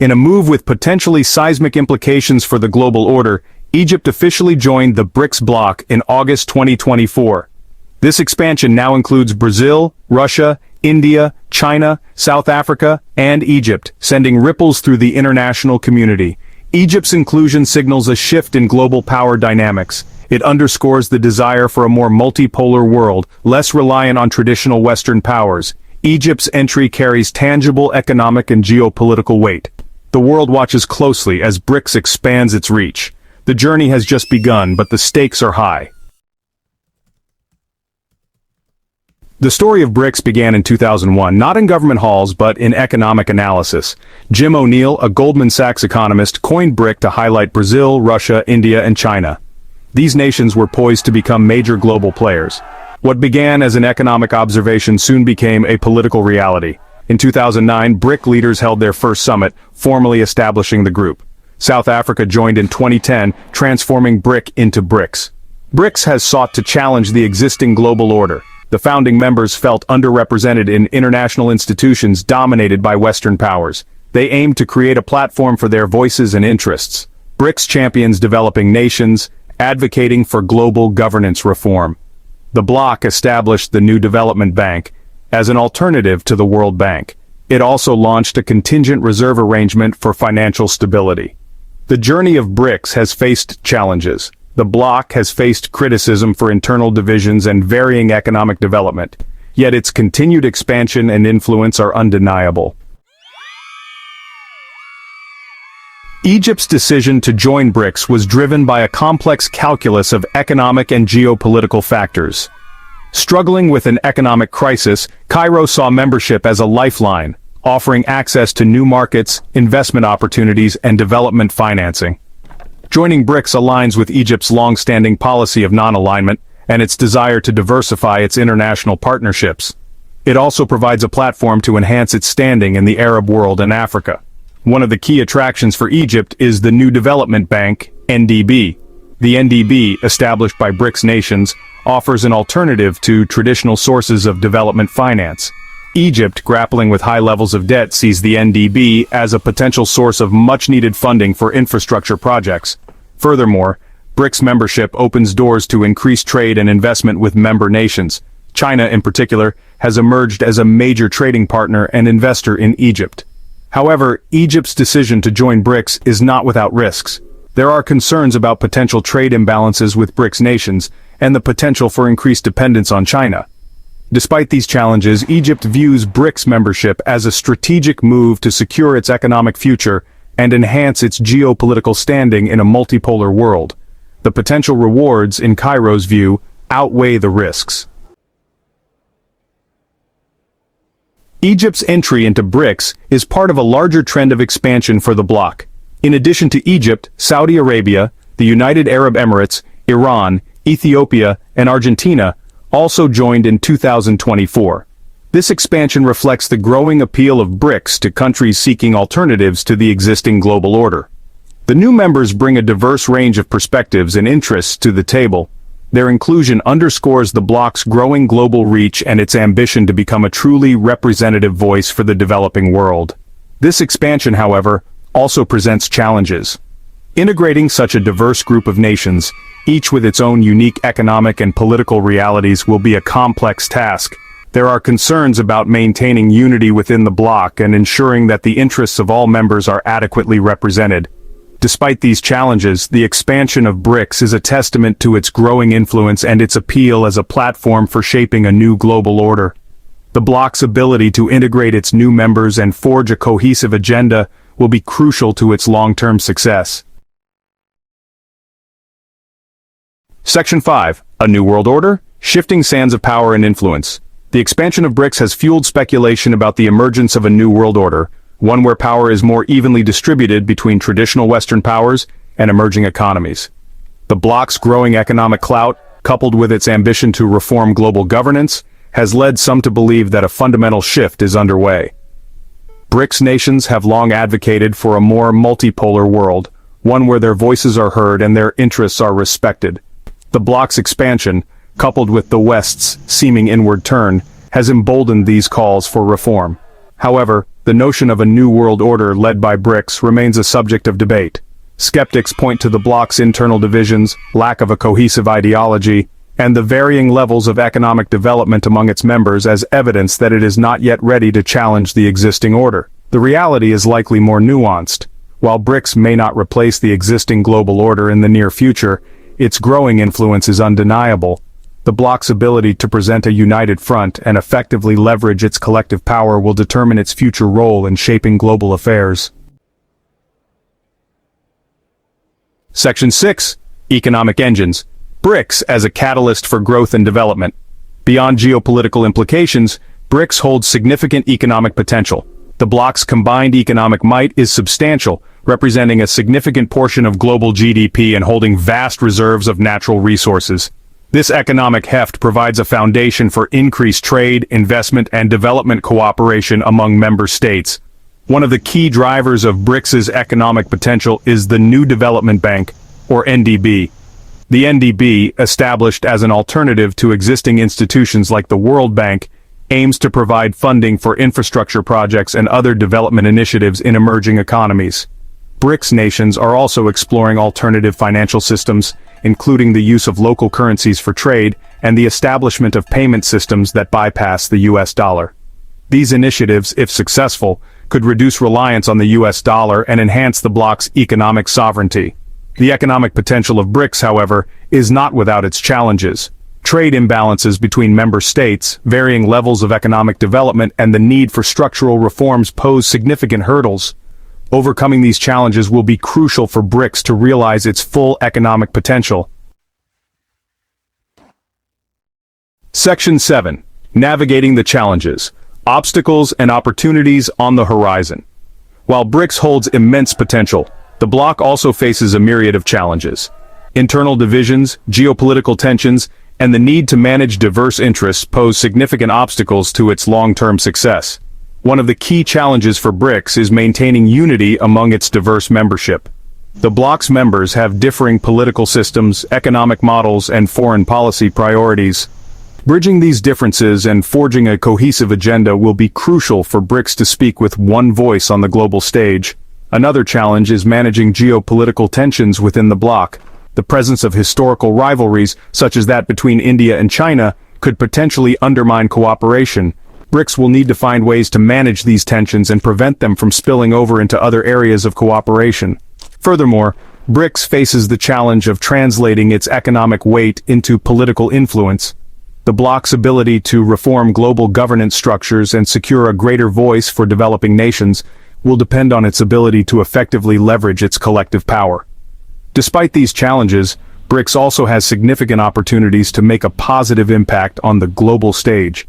In a move with potentially seismic implications for the global order, Egypt officially joined the BRICS bloc in August 2024. This expansion now includes Brazil, Russia, India, China, South Africa, and Egypt, sending ripples through the international community. Egypt's inclusion signals a shift in global power dynamics. It underscores the desire for a more multipolar world, less reliant on traditional Western powers. Egypt's entry carries tangible economic and geopolitical weight. The world watches closely as BRICS expands its reach. The journey has just begun, but the stakes are high. The story of BRICS began in 2001, not in government halls but in economic analysis. Jim O'Neill, a Goldman Sachs economist, coined BRIC to highlight Brazil, Russia, India, and China. These nations were poised to become major global players. What began as an economic observation soon became a political reality. In 2009, BRIC leaders held their first summit, formally establishing the group. South Africa joined in 2010, transforming BRIC into BRICS. BRICS has sought to challenge the existing global order. The founding members felt underrepresented in international institutions dominated by Western powers. They aimed to create a platform for their voices and interests. BRICS champions developing nations, advocating for global governance reform. The bloc established the New Development Bank as an alternative to the World Bank. It also launched a contingent reserve arrangement for financial stability. The journey of BRICS has faced challenges. The bloc has faced criticism for internal divisions and varying economic development, yet its continued expansion and influence are undeniable. Egypt's decision to join BRICS was driven by a complex calculus of economic and geopolitical factors. Struggling with an economic crisis, Cairo saw membership as a lifeline, offering access to new markets, investment opportunities, and development financing. Joining BRICS aligns with Egypt's long-standing policy of non-alignment and its desire to diversify its international partnerships. It also provides a platform to enhance its standing in the Arab world and Africa. One of the key attractions for Egypt is the New Development Bank, NDB. The NDB, established by BRICS nations, offers an alternative to traditional sources of development finance. Egypt, grappling with high levels of debt, sees the NDB as a potential source of much-needed funding for infrastructure projects. Furthermore, BRICS membership opens doors to increased trade and investment with member nations. China, in particular, has emerged as a major trading partner and investor in Egypt. However, Egypt's decision to join BRICS is not without risks. There are concerns about potential trade imbalances with BRICS nations and the potential for increased dependence on China. Despite these challenges, Egypt views BRICS membership as a strategic move to secure its economic future and enhance its geopolitical standing in a multipolar world. The potential rewards, in Cairo's view, outweigh the risks. Egypt's entry into BRICS is part of a larger trend of expansion for the bloc. In addition to Egypt, Saudi Arabia, the United Arab Emirates, Iran, Ethiopia, and Argentina also joined in 2024. This expansion reflects the growing appeal of BRICS to countries seeking alternatives to the existing global order. The new members bring a diverse range of perspectives and interests to the table. Their inclusion underscores the bloc's growing global reach and its ambition to become a truly representative voice for the developing world. This expansion, however, also presents challenges. Integrating such a diverse group of nations, each with its own unique economic and political realities, will be a complex task. There are concerns about maintaining unity within the bloc and ensuring that the interests of all members are adequately represented. Despite these challenges, the expansion of BRICS is a testament to its growing influence and its appeal as a platform for shaping a new global order. The bloc's ability to integrate its new members and forge a cohesive agenda will be crucial to its long-term success. Section 5. A New World Order? Shifting Sands of Power and Influence. The expansion of BRICS has fueled speculation about the emergence of a new world order, one where power is more evenly distributed between traditional Western powers and emerging economies. The bloc's growing economic clout, coupled with its ambition to reform global governance, has led some to believe that a fundamental shift is underway. BRICS nations have long advocated for a more multipolar world, one where their voices are heard and their interests are respected. The bloc's expansion, coupled with the West's seeming inward turn, has emboldened these calls for reform. However, the notion of a new world order led by BRICS remains a subject of debate. Skeptics point to the bloc's internal divisions, lack of a cohesive ideology, and the varying levels of economic development among its members as evidence that it is not yet ready to challenge the existing order. The reality is likely more nuanced. While BRICS may not replace the existing global order in the near future, its growing influence is undeniable. The bloc's ability to present a united front and effectively leverage its collective power will determine its future role in shaping global affairs. Section 6. Economic Engines. BRICS as a catalyst for growth and development. Beyond geopolitical implications, BRICS holds significant economic potential. The bloc's combined economic might is substantial, representing a significant portion of global GDP and holding vast reserves of natural resources. This economic heft provides a foundation for increased trade, investment, and development cooperation among member states. One of the key drivers of BRICS's economic potential is the New Development Bank, or NDB. The NDB, established as an alternative to existing institutions like the World Bank, aims to provide funding for infrastructure projects and other development initiatives in emerging economies. BRICS nations are also exploring alternative financial systems, including the use of local currencies for trade and the establishment of payment systems that bypass the US dollar. These initiatives, if successful, could reduce reliance on the US dollar and enhance the bloc's economic sovereignty. The economic potential of BRICS, however, is not without its challenges. Trade imbalances between member states, varying levels of economic development, and the need for structural reforms pose significant hurdles. Overcoming these challenges will be crucial for BRICS to realize its full economic potential. Section 7. Navigating the challenges. Obstacles and opportunities on the horizon. While BRICS holds immense potential, the bloc also faces a myriad of challenges. Internal divisions, geopolitical tensions, and the need to manage diverse interests pose significant obstacles to its long-term success. One of the key challenges for BRICS is maintaining unity among its diverse membership. The bloc's members have differing political systems, economic models, and foreign policy priorities. Bridging these differences and forging a cohesive agenda will be crucial for BRICS to speak with one voice on the global stage. Another challenge is managing geopolitical tensions within the bloc. The presence of historical rivalries, such as that between India and China, could potentially undermine cooperation. BRICS will need to find ways to manage these tensions and prevent them from spilling over into other areas of cooperation. Furthermore, BRICS faces the challenge of translating its economic weight into political influence. The bloc's ability to reform global governance structures and secure a greater voice for developing nations will depend on its ability to effectively leverage its collective power. Despite these challenges, BRICS also has significant opportunities to make a positive impact on the global stage.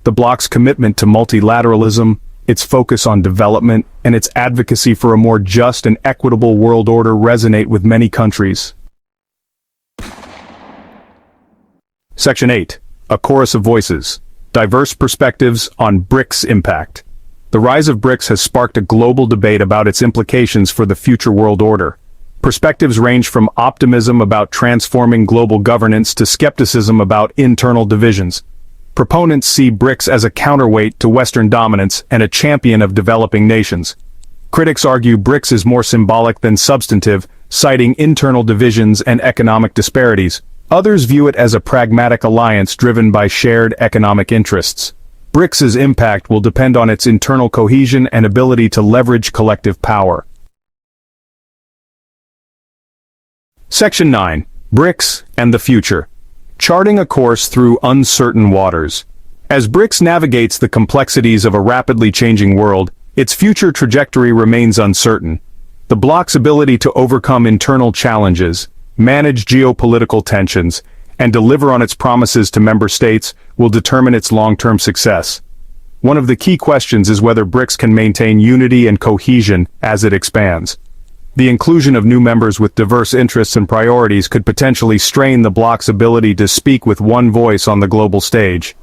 The bloc's commitment to multilateralism, its focus on development, and its advocacy for a more just and equitable world order resonate with many countries. Section 8. A Chorus of Voices. Diverse Perspectives on BRICS Impact. The rise of BRICS has sparked a global debate about its implications for the future world order. Perspectives range from optimism about transforming global governance to skepticism about internal divisions. Proponents see BRICS as a counterweight to Western dominance and a champion of developing nations. Critics argue BRICS is more symbolic than substantive, citing internal divisions and economic disparities. Others view it as a pragmatic alliance driven by shared economic interests. BRICS's impact will depend on its internal cohesion and ability to leverage collective power. Section 9. BRICS and the Future. Charting a course through uncertain waters. As BRICS navigates the complexities of a rapidly changing world, its future trajectory remains uncertain. The bloc's ability to overcome internal challenges, manage geopolitical tensions, and deliver on its promises to member states will determine its long-term success. One of the key questions is whether BRICS can maintain unity and cohesion as it expands. The inclusion of new members with diverse interests and priorities could potentially strain the bloc's ability to speak with one voice on the global stage.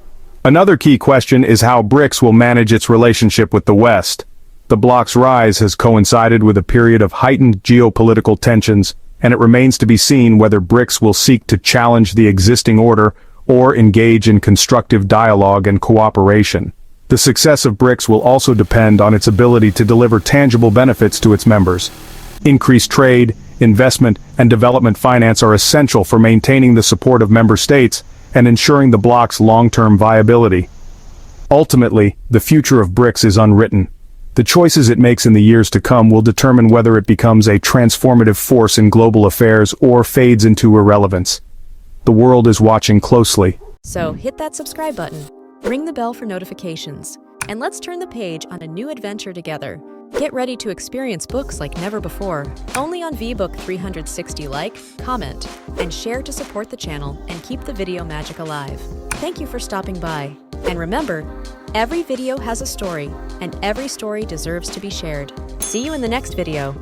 Another key question is how BRICS will manage its relationship with the West. The bloc's rise has coincided with a period of heightened geopolitical tensions, and it remains to be seen whether BRICS will seek to challenge the existing order or engage in constructive dialogue and cooperation. The success of BRICS will also depend on its ability to deliver tangible benefits to its members. Increased trade, investment, and development finance are essential for maintaining the support of member states and ensuring the bloc's long-term viability. Ultimately, the future of BRICS is unwritten. The choices it makes in the years to come will determine whether it becomes a transformative force in global affairs or fades into irrelevance. The world is watching closely. So hit that subscribe button, ring the bell for notifications, and let's turn the page on a new adventure together. Get ready to experience books like never before, only on VBook 360. Like, comment, and share to support the channel and keep the video magic alive. Thank you for stopping by. And remember, every video has a story, and every story deserves to be shared. See you in the next video.